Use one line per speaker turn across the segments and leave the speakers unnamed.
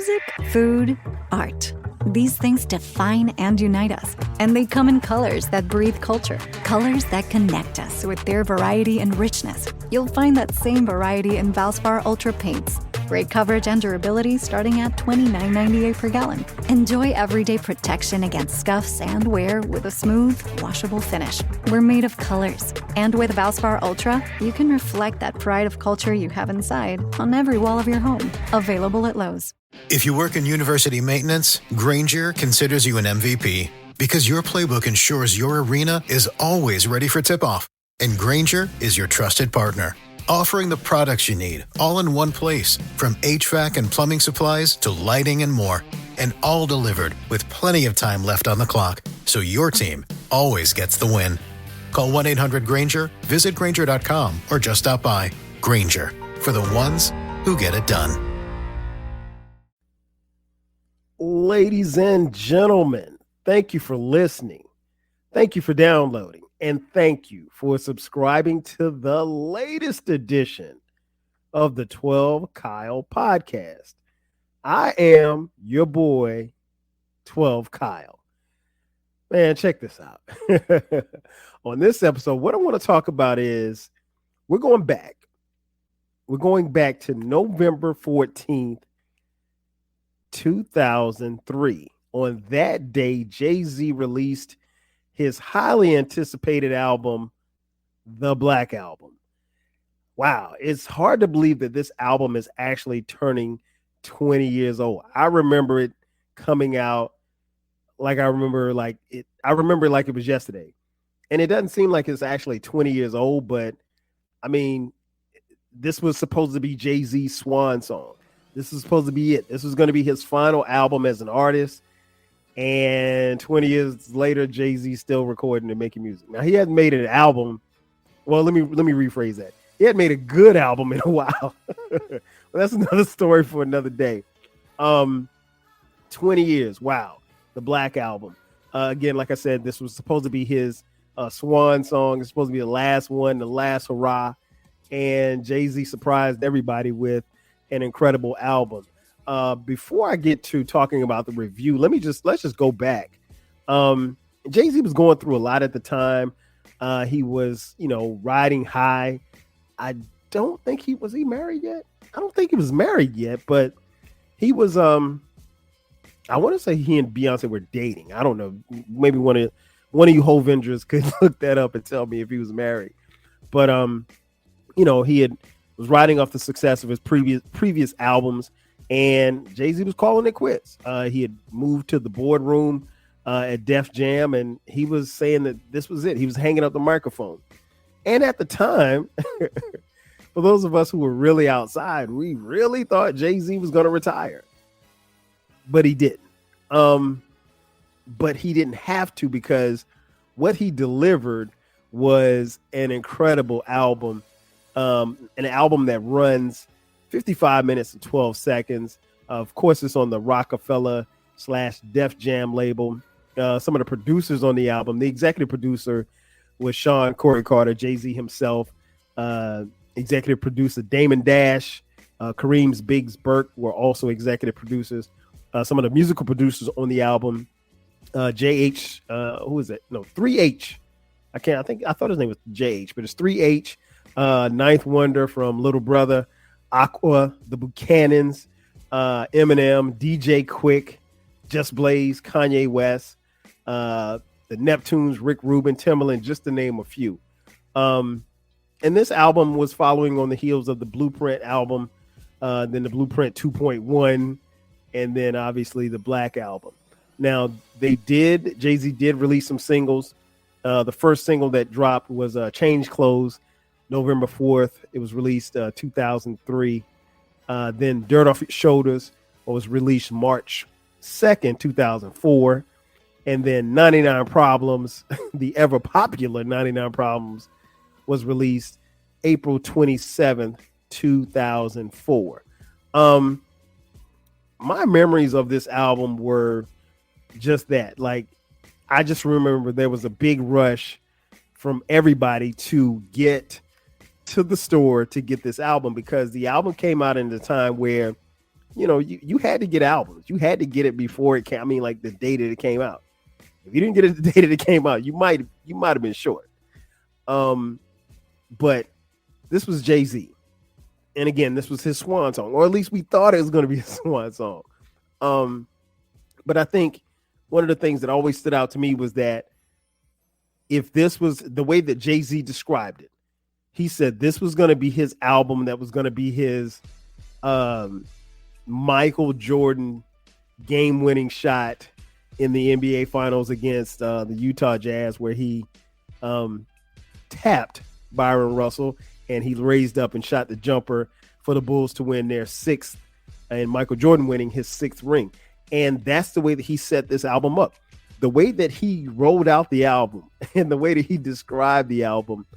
Music, food, art. These things define and unite us, and they come in colors that breathe culture, colors that connect us with their variety and richness. You'll find that same variety in Valspar Ultra paints. Great coverage and durability starting at $29.98 per gallon. Enjoy everyday protection against scuffs and wear with a smooth, washable finish. We're made of colors, and with Valspar Ultra, you can reflect that pride of culture you have inside on every wall of your home. Available at Lowe's.
If you work in university maintenance, Grainger considers you an MVP because your playbook ensures your arena is always ready for tip-off. And Grainger is your trusted partner, offering the products you need all in one place, from HVAC and plumbing supplies to lighting and more. And all delivered with plenty of time left on the clock, so your team always gets the win. Call 1-800-GRAINGER, visit Grainger.com, or just stop by. Grainger, for the ones who get it done.
Ladies and gentlemen, thank you for listening. Thank you for downloading. And thank you for subscribing to the latest edition of the 12 Kyle podcast. I am your boy, 12 Kyle. Man, check this out. On this episode, what I want to talk about is we're going back. We're going back to November 14th, 2003. On that day, Jay-Z released his highly anticipated album, The Black Album. Wow, it's hard to believe that this album is actually turning 20 years old. I remember it coming out like I remember it was yesterday. And it doesn't seem like it's actually 20 years old, but I mean, this was supposed to be Jay-Z's swan song. This is supposed to be it. This was going to be his final album as an artist. And 20 years later, Jay-Z's still recording and making music. Now, he hadn't made an album. Well, let me rephrase that. He hadn't made a good album in a while. Well, that's another story for another day. 20 years. Wow. The Black Album. Again, like I said, this was supposed to be his swan song. It's supposed to be the last one, the last hurrah. And Jay-Z surprised everybody with an incredible album. Before I get to talking about the review, let's just go back. Jay-Z was going through a lot at the time. He was, riding high. I don't think he married yet? I don't think he was married yet, but he was, I want to say he and Beyonce were dating. I don't know. Maybe one of you Hovengers could look that up and tell me if he was married. But, he was riding off the success of his previous albums, and Jay-Z was calling it quits. He had moved to the boardroom at Def Jam, and he was saying that this was it. He was hanging up the microphone. And at the time, for those of us who were really outside, we really thought Jay-Z was going to retire. But he didn't. But he didn't have to, because what he delivered was an incredible album. An album that runs 55 minutes and 12 seconds. Of course, it's on the Rockefeller/Def Jam label. Some of the producers on the album, the executive producer was Sean Corey Carter, Jay-Z himself. Executive producer Damon Dash, Kareem's Biggs Burke were also executive producers. Some of the musical producers on the album, JH, who is it? No, 3H. I thought his name was JH, but it's 3H. Ninth Wonder from Little Brother, Aqua, the Buchanans, Eminem, DJ Quick, Just Blaze, Kanye West, the Neptunes, Rick Rubin, Timbaland, just to name a few. And this album was following on the heels of the Blueprint album, then the Blueprint 2.1, and then obviously the Black Album. Now, Jay-Z did release some singles. The first single that dropped was Change Clothes, November 4th. It was released 2003. Then Dirt Off Your Shoulders was released March 2nd, 2004. And then 99 Problems, the ever popular 99 Problems, was released April 27th, 2004. My memories of this album were just that. Like, I just remember there was a big rush from everybody to get to the store to get this album, because the album came out in the time where you had to get albums. You had to get it before it came. I mean, like the day that it came out. If you didn't get it the day that it came out, you might have been short. But this was Jay-Z. And again, this was his swan song, or at least we thought it was going to be a swan song. But I think one of the things that always stood out to me was that if this was the way that Jay-Z described it, he said this was going to be his album that was going to be his Michael Jordan game-winning shot in the NBA Finals against the Utah Jazz, where he tapped Byron Russell and he raised up and shot the jumper for the Bulls to win their sixth, and Michael Jordan winning his sixth ring. And that's the way that he set this album up. The way that he rolled out the album and the way that he described the album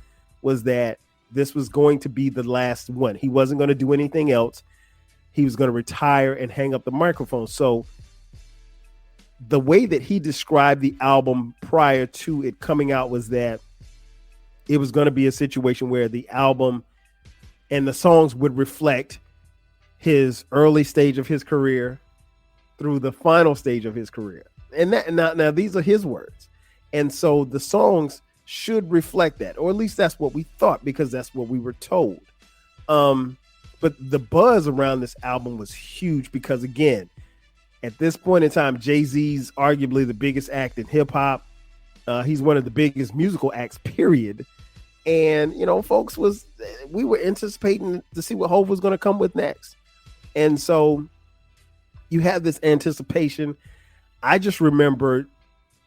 was that this was going to be the last one. He wasn't going to do anything else. He was going to retire and hang up the microphone. So the way that he described the album prior to it coming out was that it was going to be a situation where the album and the songs would reflect his early stage of his career through the final stage of his career. And that now these are his words. And so the songs should reflect that, or at least that's what we thought, because that's what we were told. But the buzz around this album was huge because, again, at this point in time, Jay-Z's arguably the biggest act in hip hop. He's one of the biggest musical acts, period. And, folks we were anticipating to see what Hov was going to come with next. And so you have this anticipation. I just remember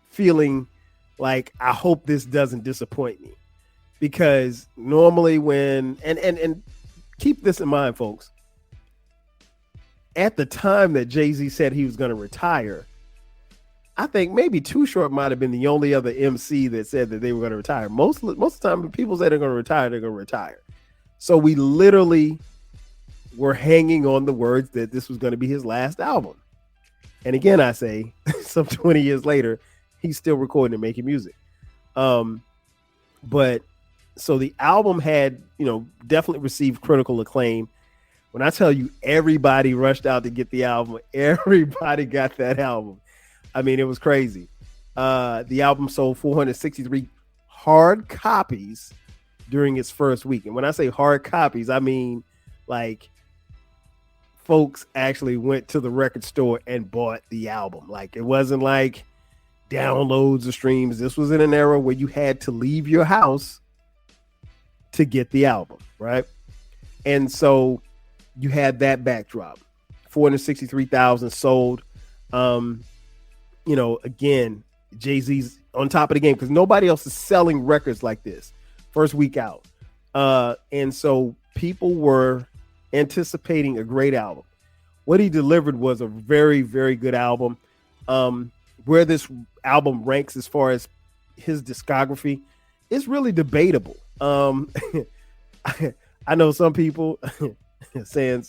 feeling like, I hope this doesn't disappoint me, because normally when, and keep this in mind, folks, at the time that Jay-Z said he was going to retire, I think maybe Too Short might have been the only other MC that said that they were going to retire. Most of the time, when people say they're going to retire, they're going to retire. So we literally were hanging on the words that this was going to be his last album. And again, I say, some 20 years later, he's still recording and making music. But so the album had, definitely received critical acclaim. When I tell you everybody rushed out to get the album, everybody got that album. I mean, it was crazy. The album sold 463 hard copies during its first week. And when I say hard copies, I mean like folks actually went to the record store and bought the album. Like, it wasn't like downloads or streams. This was in an era where you had to leave your house to get the album, right? And so you had that backdrop. 463,000 sold. Again, Jay-Z's on top of the game because nobody else is selling records like this first week out. And so people were anticipating a great album. What he delivered was a very, very good album. Where this album ranks as far as his discography is really debatable. I know some people saying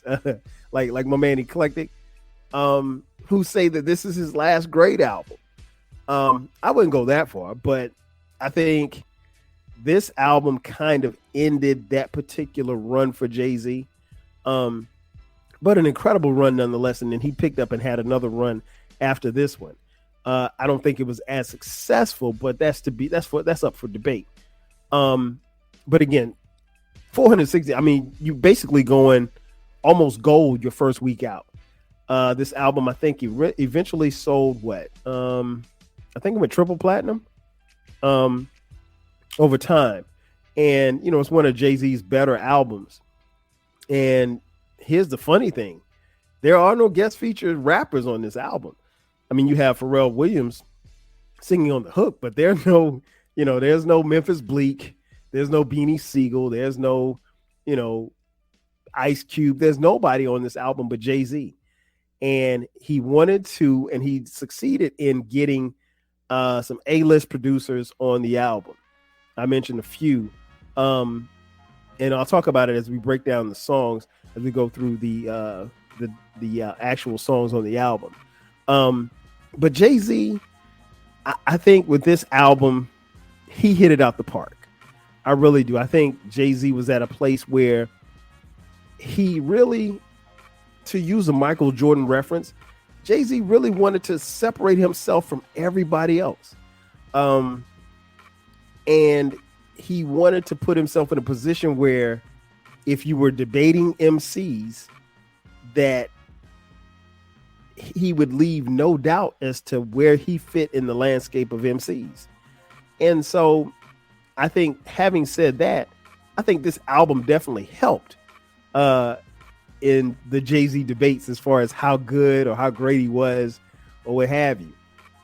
like my man Eclectic, who say that this is his last great album. I wouldn't go that far, but I think this album kind of ended that particular run for Jay-Z. But an incredible run nonetheless. And then he picked up and had another run after this one. I don't think it was as successful, but that's up for debate. But again, 460, I mean, you basically going almost gold your first week out. This album, I think eventually sold what? I think it went triple platinum over time. And, it's one of Jay-Z's better albums. And here's the funny thing. There are no guest featured rappers on this album. I mean, you have Pharrell Williams singing on the hook, but there's no Memphis Bleak. There's no Beanie Siegel. There's no, Ice Cube. There's nobody on this album but Jay-Z. And he wanted to, and he succeeded in getting some A-list producers on the album. I mentioned a few. And I'll talk about it as we break down the songs, as we go through the actual songs on the album. But Jay-Z, I think with this album, he hit it out the park. I really do. I think Jay-Z was at a place where he really to use a Michael Jordan reference, Jay-Z really wanted to separate himself from everybody else. And he wanted to put himself in a position where if you were debating MCs, that he would leave no doubt as to where he fit in the landscape of MCs. And so I think, having said that, I think this album definitely helped in the Jay-Z debates as far as how good or how great he was or what have you.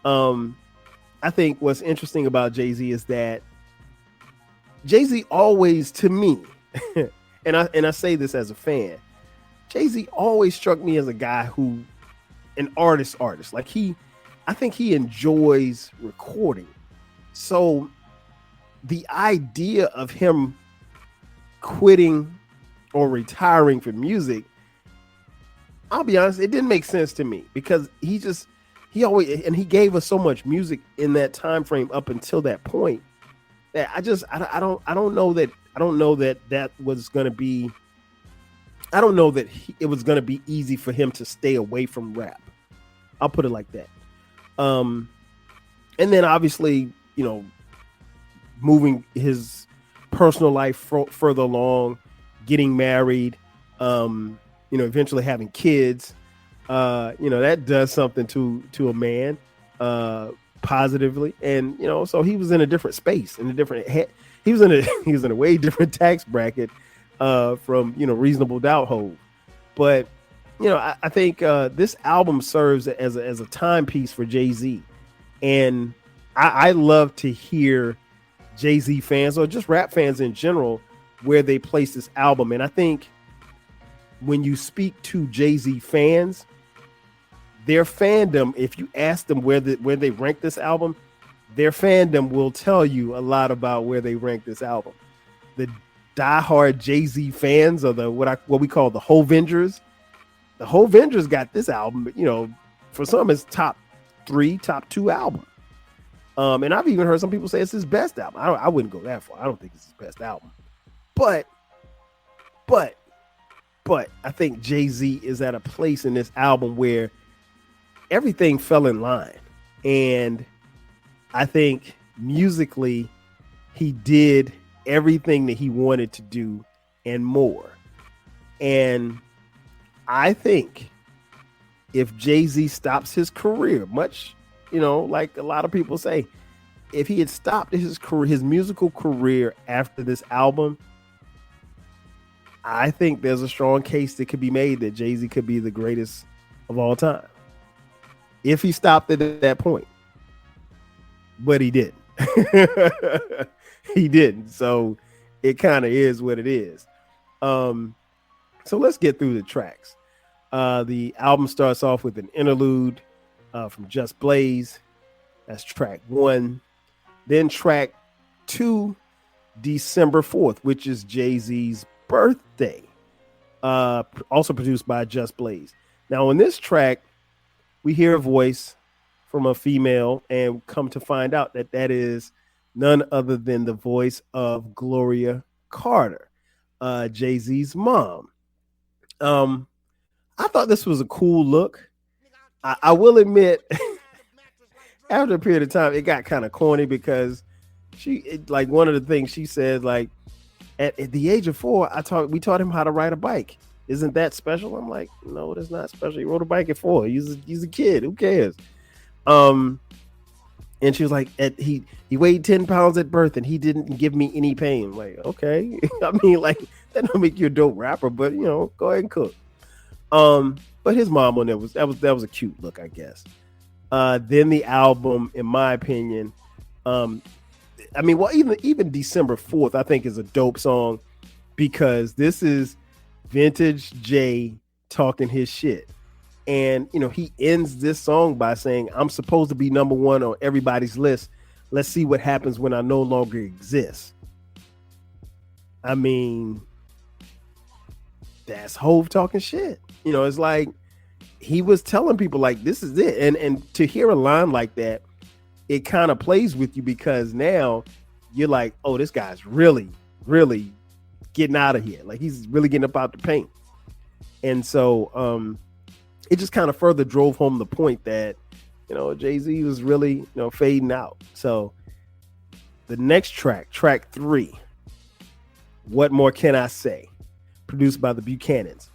I think what's interesting about Jay-Z is that Jay-Z always, to me, and I say this as a fan, Jay-Z always struck me as a guy who, an artist. Like I think he enjoys recording. So the idea of him quitting or retiring from music, I'll be honest, it didn't make sense to me, because he always, and he gave us so much music in that time frame up until that point, that I don't know that was going to be, I don't know that it was going to be easy for him to stay away from rap. I'll put it like that. And then obviously, moving his personal life further along, getting married, eventually having kids, that does something to a man positively. And, so he was in a different space, he was in a way different tax bracket from, Reasonable Doubt Hov. But, I think this album serves as a timepiece for Jay-Z. And I love to hear Jay-Z fans, or just rap fans in general, where they place this album. And I think when you speak to Jay-Z fans, their fandom, if you ask them where they rank this album, their fandom will tell you a lot about where they rank this album. The diehard Jay-Z fans, or what we call the Hovengers, the Hovengers got this album, for some it's top 3, top 2 album. And I've even heard some people say it's his best album. I wouldn't go that far. I don't think it's his best album. But I think Jay-Z is at a place in this album where everything fell in line. And I think musically, he did everything that he wanted to do and more. And I think if Jay-Z stops his career, much, like a lot of people say, if he had stopped his musical career after this album, I think there's a strong case that could be made that Jay-Z could be the greatest of all time if he stopped it at that point. But he didn't. He didn't. So it kind of is what it is. So let's get through the tracks. The album starts off with an interlude from Just Blaze. That's track 1. Then track 2, December 4th, which is Jay-Z's birthday. Also produced by Just Blaze. Now, on this track, we hear a voice from a female, and come to find out that is none other than the voice of Gloria Carter, Jay-Z's mom. I thought this was a cool look. I will admit, after a period of time, it got kind of corny, because one of the things she said, like, at the age of 4, we taught him how to ride a bike. Isn't that special? I'm like, no, that's not special. He rode a bike at 4. He's a kid. Who cares? And she was like, he weighed 10 pounds at birth, and he didn't give me any pain. I'm like, okay. I mean, like, that don't make you a dope rapper, but go ahead and cook. But his mom on there that was a cute look, I guess. Then the album, in my opinion, even December 4th, I think is a dope song, because this is vintage Jay talking his shit. And, he ends this song by saying, I'm supposed to be number 1 on everybody's list. Let's see what happens when I no longer exist. I mean, that's Hov talking shit. It's like he was telling people, like, this is it. And to hear a line like that, it kind of plays with you, because now you're like, oh, this guy's really, really getting out of here. Like, he's really getting up out the paint. And so it just kind of further drove home the point that, Jay-Z was really, fading out. So the next track 3, What More Can I Say? Produced by the Buchanans.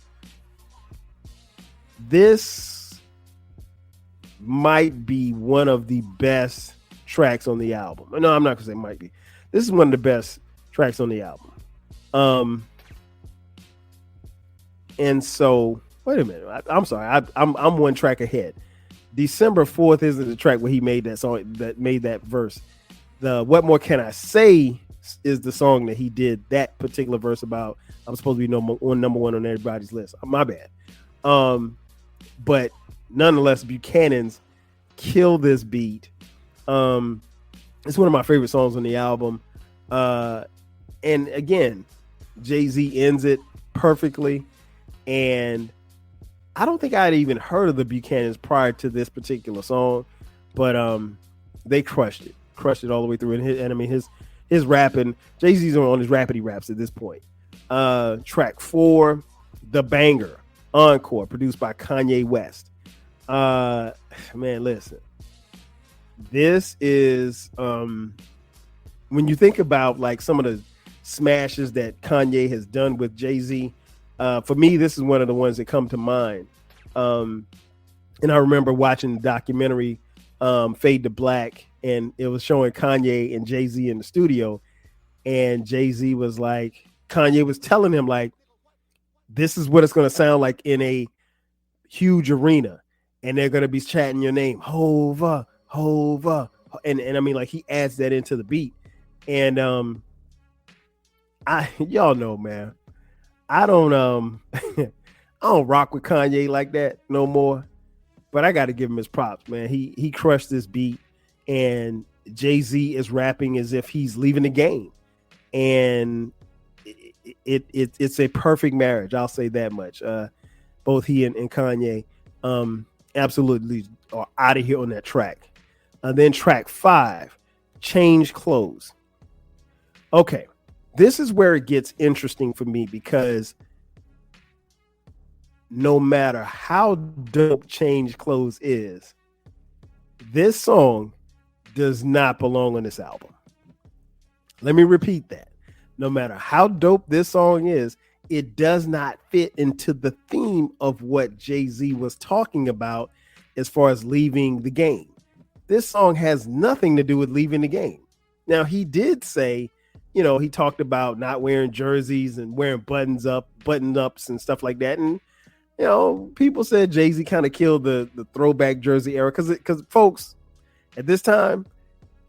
This might be one of the best tracks on the album. No, I'm not gonna say might be. This is one of the best tracks on the album. And so wait a minute. I'm sorry. I'm one track ahead. December 4th isn't the track where he made that song, that made that verse. The What More Can I Say is the song that he did that particular verse about. I'm supposed to be number one on everybody's list. My bad. But nonetheless, Buchanan's kill this beat. It's one of my favorite songs on the album. And again, Jay-Z ends it perfectly. And I don't think I'd even heard of the Buchanans prior to this particular song, but they crushed it all the way through. And I mean, his rapping, Jay-Z's on his rapidy raps at this point. Track 4, The Banger, Encore, produced by Kanye West. Man, listen, this is when you think about like some of the smashes that Kanye has done with Jay-Z. For me, this is one of the ones that come to mind. And I remember watching the documentary Fade to Black, and it was showing Kanye and Jay-Z in the studio. And Jay-Z was like, Kanye was telling him, like, this is what it's going to sound like in a huge arena. And they're going to be chatting your name, Hova, Hova. And I mean, like, he adds that into the beat. And y'all know, man, I don't rock with Kanye like that no more, but I got to give him his props, man. He crushed this beat, and Jay-Z is rapping as if he's leaving the game, and it's a perfect marriage. I'll say that much. Both he and Kanye absolutely are out of here on that track. Then track 5, Change Clothes. Okay. This is where it gets interesting for me, because no matter how dope Change Clothes is, this song does not belong on this album. Let me repeat that. No matter how dope this song is, it does not fit into the theme of what Jay-Z was talking about as far as leaving the game. This song has nothing to do with leaving the game. Now, he did say, he talked about not wearing jerseys and wearing button-ups and stuff like that. And, people said Jay-Z kind of killed the throwback jersey era because folks, at this time,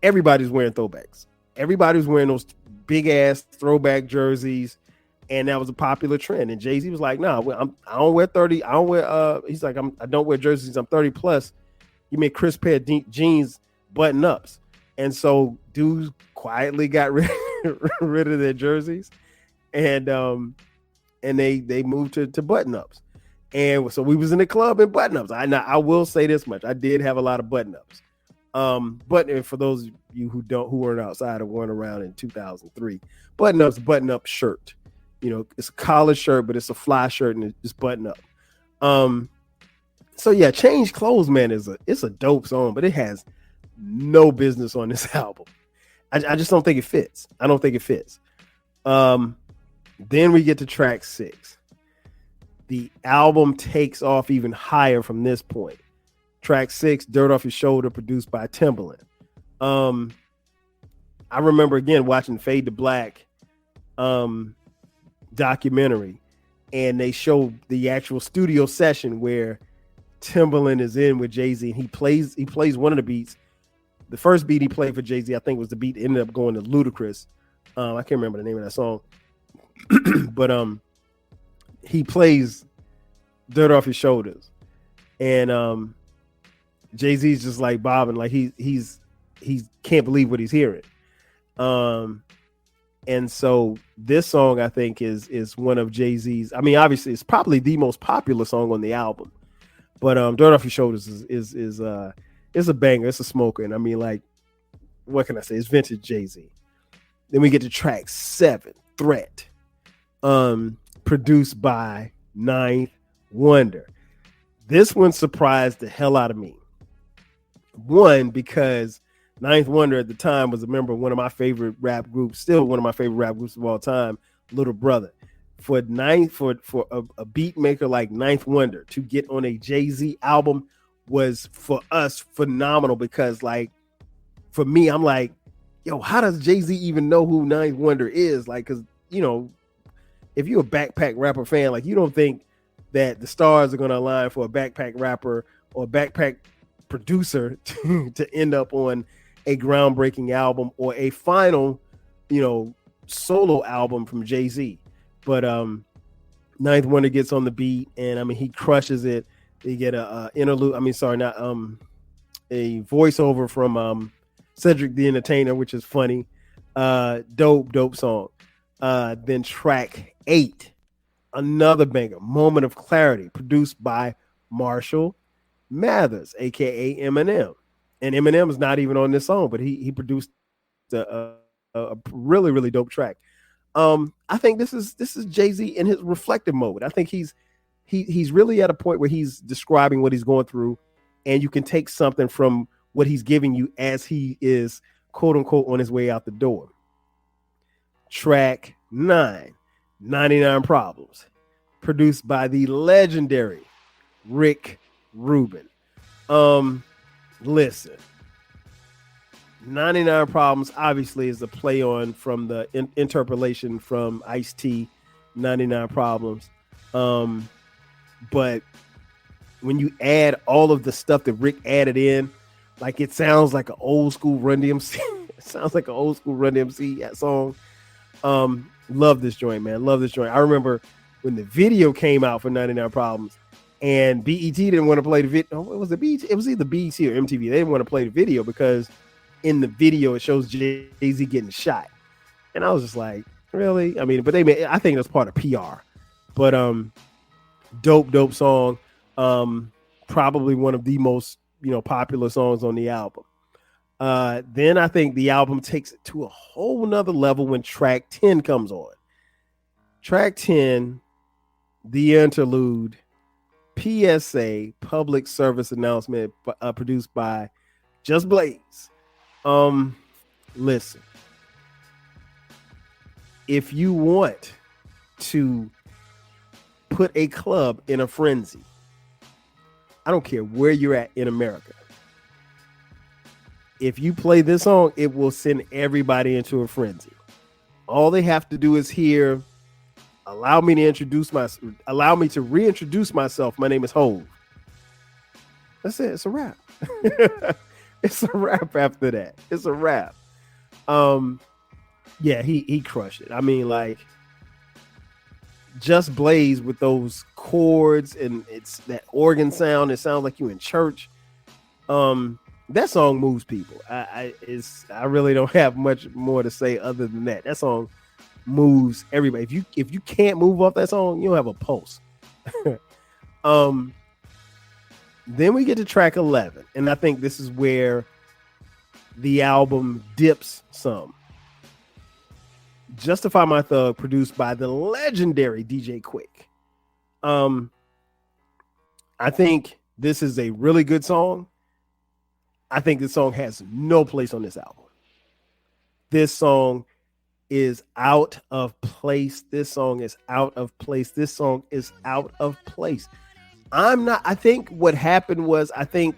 everybody's wearing throwbacks. Everybody was wearing those big-ass throwback jerseys, and that was a popular trend. And Jay-Z was like, no, I don't wear 30. I don't wear, he's like, I don't wear jerseys. I'm 30 plus. You make crisp pair of jeans button-ups. And so dudes quietly got rid of their jerseys, and they moved to button-ups. And so we was in the club in button-ups. I will say this much. I did have a lot of button-ups. But for those of you who weren't outside or weren't around in 2003, button-ups, button-up shirt. It's a collar shirt, but it's a fly shirt and it's button-up. So yeah, Change Clothes, man, it's a dope song, but it has no business on this album. I just don't think it fits. I don't think it fits. Then we get to track 6. The album takes off even higher from this point. Track 6, Dirt Off Your Shoulder, produced by Timbaland. I remember again watching Fade to Black documentary, and they showed the actual studio session where Timbaland is in with Jay-Z, and he plays one of the beats. The first beat he played for Jay-Z, I think, was the beat that ended up going to Ludacris. I can't remember the name of that song. But he plays Dirt Off Your Shoulders. And Jay-Z's just like bobbing, like he can't believe what he's hearing. And so this song, I think, is one of Jay-Z's. I mean, obviously, it's probably the most popular song on the album. But Dirt Off Your Shoulders is a banger. It's a smoker. And I mean, like, what can I say? It's vintage Jay-Z. Then we get to track 7, Threat, produced by Ninth Wonder. This one surprised the hell out of me. One, because Ninth Wonder at the time was a member of one of my favorite rap groups, still one of my favorite rap groups of all time, Little Brother. For a beat maker like Ninth Wonder to get on a Jay-Z album was for us phenomenal, because like for me, I'm like, yo, how does Jay-Z even know who Ninth Wonder is? Like, because you know, if you're a backpack rapper fan, like you don't think that the stars are going to align for a backpack rapper or a backpack producer to end up on a groundbreaking album or a final, you know, solo album from Jay-Z. But Ninth Wonder gets on the beat, and I mean he crushes it. You get a interlude. I mean, sorry, not a voiceover from Cedric the Entertainer, which is funny. Dope song. Then track 8, another banger, Moment of Clarity, produced by Marshall Mathers, aka Eminem. And Eminem is not even on this song, but he produced a really, really dope track. I think this is Jay-Z in his reflective mode. I think he's really at a point where he's describing what he's going through, and you can take something from what he's giving you as he is quote unquote on his way out the door. Track 9, 99 Problems, produced by the legendary Rick Rubin. Listen, 99 Problems obviously is a play on from the interpolation from Ice-T, 99 Problems. But when you add all of the stuff that Rick added in, like it sounds like an old school Run DMC. It sounds like an old school Run DMC song. Love this joint, man. Love this joint. I remember when the video came out for 99 Problems, and BET didn't want to play the video. It was the BET. It was either BET or MTV. They didn't want to play the video because in the video it shows Jay-Z getting shot, and I was just like, really? I mean, but I think that's part of PR. But dope song. Probably one of the most popular songs on the album. Then I think the album takes it to a whole nother level when track 10 comes on. Track 10, the interlude, PSA, public service announcement, produced by Just Blaze. Listen, if you want to put a club in a frenzy, I don't care where you're at in America, if you play this song, it will send everybody into a frenzy. All they have to do is hear, allow me to reintroduce myself. My name is Hov. That's it. It's a wrap. It's a wrap after that. It's a wrap. Yeah, he crushed it. I mean, like, Just Blaze with those chords and it's that organ sound. It sounds like you in church. That song moves people. I really don't have much more to say other than that. That song moves everybody. If you can't move off that song, you don't have a pulse. Then we get to track 11, and I think this is where the album dips some. Justify My Thug, produced by the legendary DJ Quick. I think this is a really good song. I think this song has no place on this album. This song is out of place. This song is out of place. This song is out of place. I think what happened was, and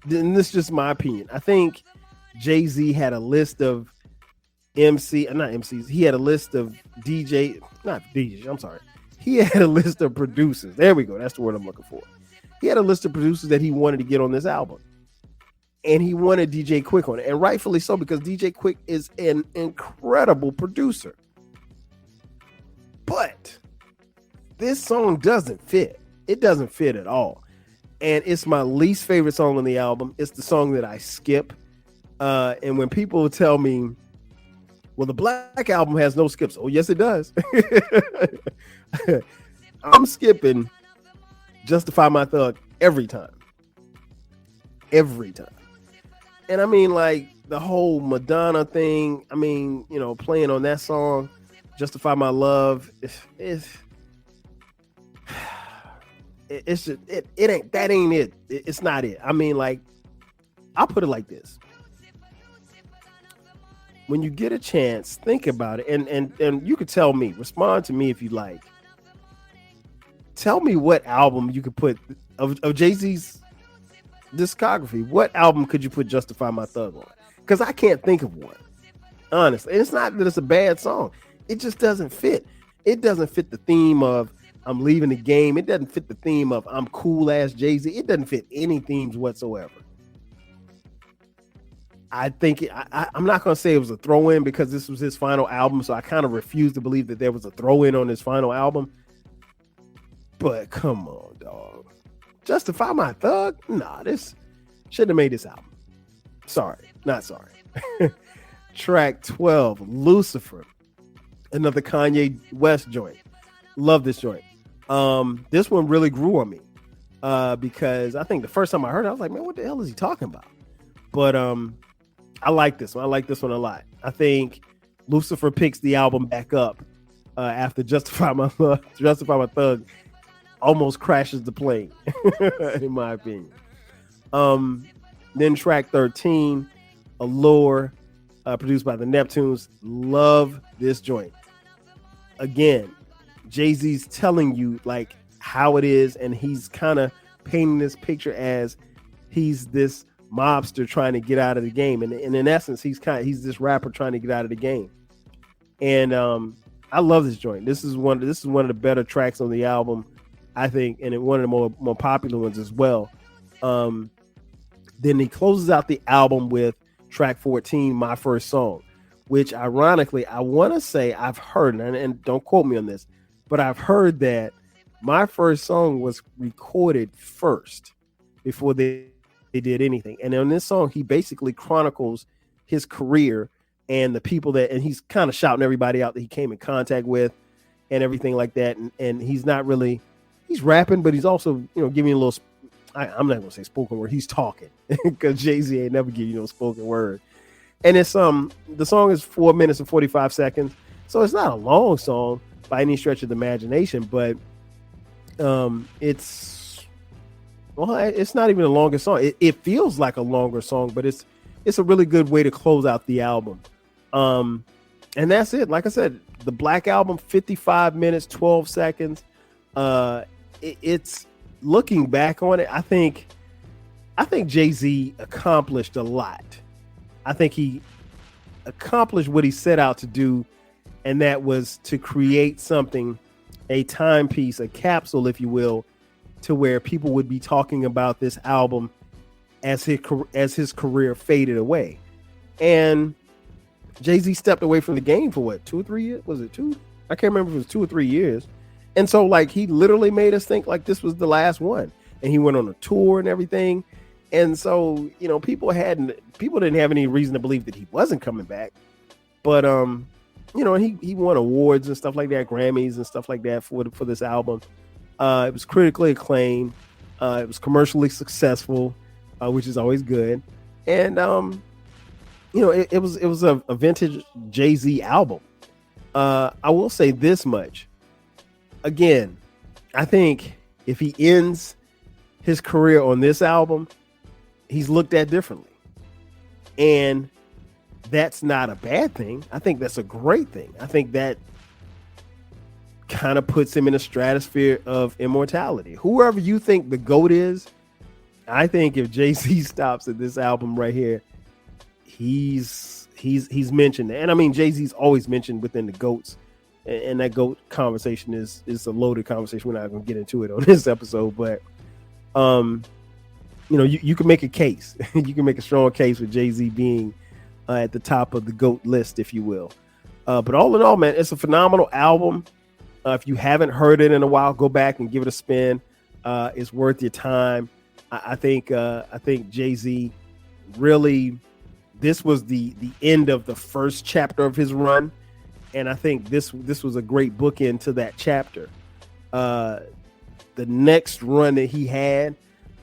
this is just my opinion, I think Jay-Z had a list of he had a list of he had a list of producers. There we go. That's the word I'm looking for. He had a list of producers that he wanted to get on this album. And he wanted DJ Quick on it. And rightfully so, because DJ Quick is an incredible producer. But this song doesn't fit. It doesn't fit at all. And it's my least favorite song on the album. It's the song that I skip. And when people tell me, well, the Black Album has no skips. Oh, yes, it does. I'm skipping Justify My Thug every time. Every time. And I mean, like, the whole Madonna thing, I mean, playing on that song, Justify My Love, it's just, it ain't that ain't it. It's not it. I mean, like, I'll put it like this. When you get a chance, think about it, and you could tell me, respond to me if you like. Tell me what album you could put of Jay-Z's discography. What album could you put Justify My Thug on? Because I can't think of one, honestly. And it's not that it's a bad song. It just doesn't fit. It doesn't fit the theme of I'm leaving the game. It doesn't fit the theme of I'm cool ass Jay-Z. It doesn't fit any themes whatsoever. I think I'm not going to say it was a throw-in because this was his final album, so I kind of refuse to believe that there was a throw-in on his final album. But come on, dog. Justify My Thug? Nah, this shouldn't have made this album. Sorry, not sorry. Track 12, Lucifer. Another Kanye West joint. Love this joint. This one really grew on me because I think the first time I heard it, I was like, man, what the hell is he talking about? But I like this one. I like this one a lot. I think Lucifer picks the album back up after Justify My Thug almost crashes the plane, in my opinion. Then track 13, Allure, produced by the Neptunes. Love this joint. Again, Jay-Z's telling you like how it is, and he's kind of painting this picture as he's this mobster trying to get out of the game, and in essence he's this rapper trying to get out of the game. And I love this joint. This is one of the better tracks on the album, I think, and one of the more popular ones as well. Then he closes out the album with track 14, My First Song, which ironically I want to say I've heard, and don't quote me on this, but I've heard that My First Song was recorded first before they did anything. And on this song, he basically chronicles his career and the people and he's kind of shouting everybody out that he came in contact with and everything like that. And he's rapping, but he's also, giving you a little, I'm not going to say spoken word. He's talking because Jay-Z ain't never give you no spoken word. And it's, the song is 4 minutes and 45 seconds. So it's not a long song by any stretch of the imagination, but it's not even the longest song. It feels like a longer song, but it's a really good way to close out the album. And that's it. Like I said, the Black Album, 55 minutes, 12 seconds. It's looking back on it. I think Jay-Z accomplished a lot. I think he accomplished what he set out to do, and that was to create something, a timepiece, a capsule, if you will, to where people would be talking about this album as his career faded away. And Jay-Z stepped away from the game for what, 2 or 3 years? Was it 2? I can't remember if it was 2 or 3 years. And so like he literally made us think like this was the last one. And he went on a tour and everything. And so, people didn't have any reason to believe that he wasn't coming back. But he won awards and stuff like that, Grammys and stuff like that for this album. It was critically acclaimed. It was commercially successful, which is always good. And it was a vintage Jay-Z album. I will say this much. Again, I think if he ends his career on this album, he's looked at differently. And that's not a bad thing. I think that's a great thing. I think that kind of puts him in a stratosphere of immortality. Whoever you think the GOAT is, I think if Jay-Z stops at this album right here, he's mentioned. And I mean, Jay-Z's always mentioned within the GOATs, and that GOAT conversation is a loaded conversation. We're not going to get into it on this episode, but you can make a case. You can make a strong case with Jay-Z being at the top of the GOAT list, if you will. But all in all, man, it's a phenomenal album. If you haven't heard it in a while, go back and give it a spin. It's worth your time. I think Jay-Z really, this was the end of the first chapter of his run, and I think this was a great bookend to that chapter. The next run that he had,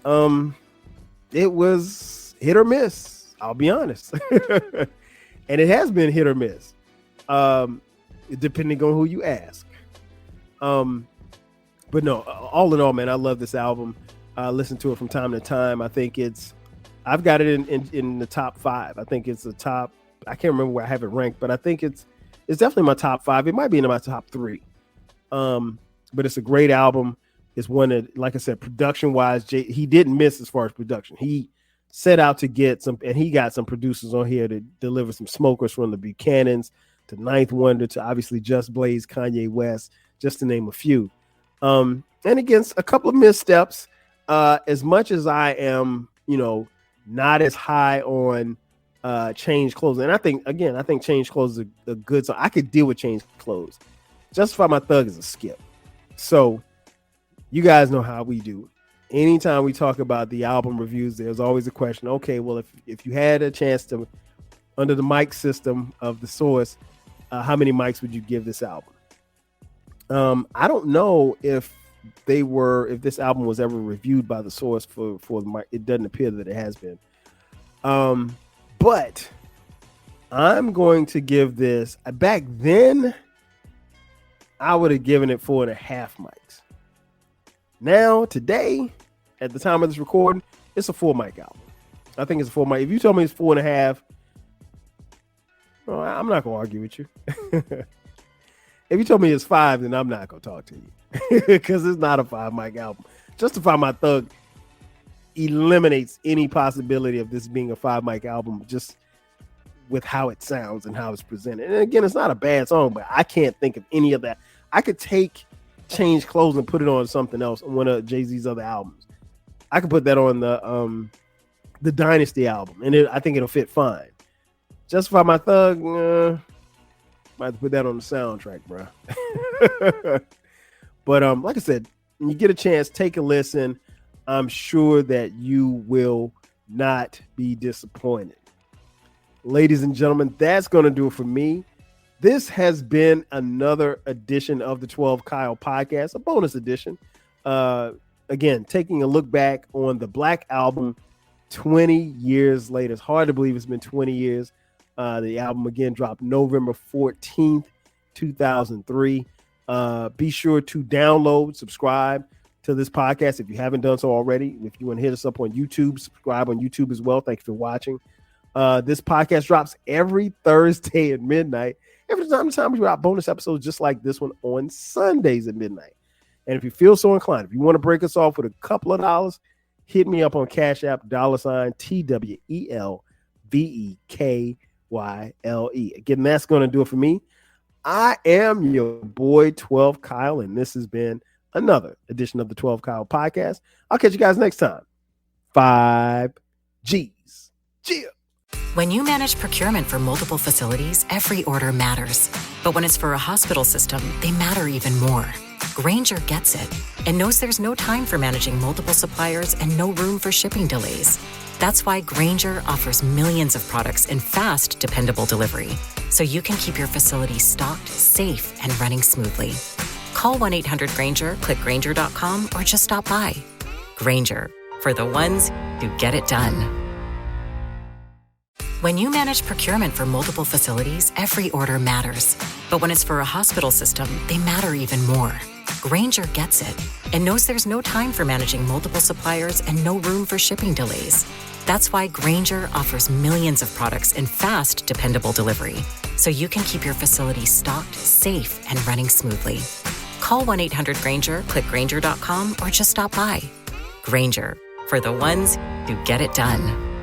it was hit or miss. I'll be honest, and it has been hit or miss, depending on who you ask. But But no, all in all, man, I love this album. I listen to it from time to time. I think I've got it in the top 5. I think it's the top. I can't remember where I have it ranked, but I think it's definitely my top 5. It might be in my top 3. But it's a great album. It's one that, like I said, production-wise, he didn't miss as far as production. He set out to get some, and he got some producers on here to deliver some smokers, from the Buchanans to Ninth Wonder to obviously Just Blaze, Kanye West, just to name a few. And against a couple of missteps, as much as I am, not as high on Change Clothes. And I think Change Clothes is a good song. I could deal with Change Clothes. Justify My Thug is a skip. So you guys know how we do. Anytime we talk about the album reviews, there's always a question. Okay, well, if you had a chance to, under the mic system of The Source, how many mics would you give this album? I don't know if this album was ever reviewed by The Source for the mic. It doesn't appear that it has been. But I'm going to give this, back then, I would have given it 4.5 mics. Now, today, at the time of this recording, it's a 4 mic album. I think it's a 4 mic. If you tell me it's 4.5, well, I'm not going to argue with you. If you told me it's 5, then I'm not going to talk to you because it's not a 5 mic album. Justify My Thug eliminates any possibility of this being a 5 mic album just with how it sounds and how it's presented. And again, it's not a bad song, but I can't think of any of that. I could take Change Clothes and put it on something else, on one of Jay-Z's other albums. I could put that on the Dynasty album, and I think it'll fit fine. Justify My Thug, might have to put that on the soundtrack, bro. But like I said, when you get a chance, take a listen. I'm sure that you will not be disappointed. Ladies and gentlemen, that's going to do it for me. This has been another edition of the 12 Kyle podcast, a bonus edition. Again, taking a look back on the Black Album 20 years later. It's hard to believe it's been 20 years. The album, again, dropped November 14th, 2003. Be sure to download, subscribe to this podcast if you haven't done so already. If you want to hit us up on YouTube, subscribe on YouTube as well. Thank you for watching. This podcast drops every Thursday at midnight. Every time we drop bonus episodes just like this one on Sundays at midnight. And if you feel so inclined, if you want to break us off with a couple of dollars, hit me up on Cash App, $TWELVEKYLE. Again, that's going to do it for me. I am your boy 12 Kyle, and this has been another edition of the 12 Kyle podcast. I'll catch you guys next time. 5 G's. Cheers.
When you manage procurement for multiple facilities, every order matters. But when it's for a hospital system, they matter even more. Grainger gets it and knows there's no time for managing multiple suppliers and no room for shipping delays. That's why Grainger offers millions of products in fast, dependable delivery, so you can keep your facility stocked, safe, and running smoothly. Call 1-800-GRAINGER, click Grainger.com, or just stop by. Grainger, for the ones who get it done. When you manage procurement for multiple facilities, every order matters. But when it's for a hospital system, they matter even more. Grainger gets it and knows there's no time for managing multiple suppliers and no room for shipping delays. That's why Grainger offers millions of products in fast, dependable delivery, so you can keep your facility stocked, safe, and running smoothly. Call 1-800-GRAINGER, click Grainger.com, or just stop by. Grainger, for the ones who get it done.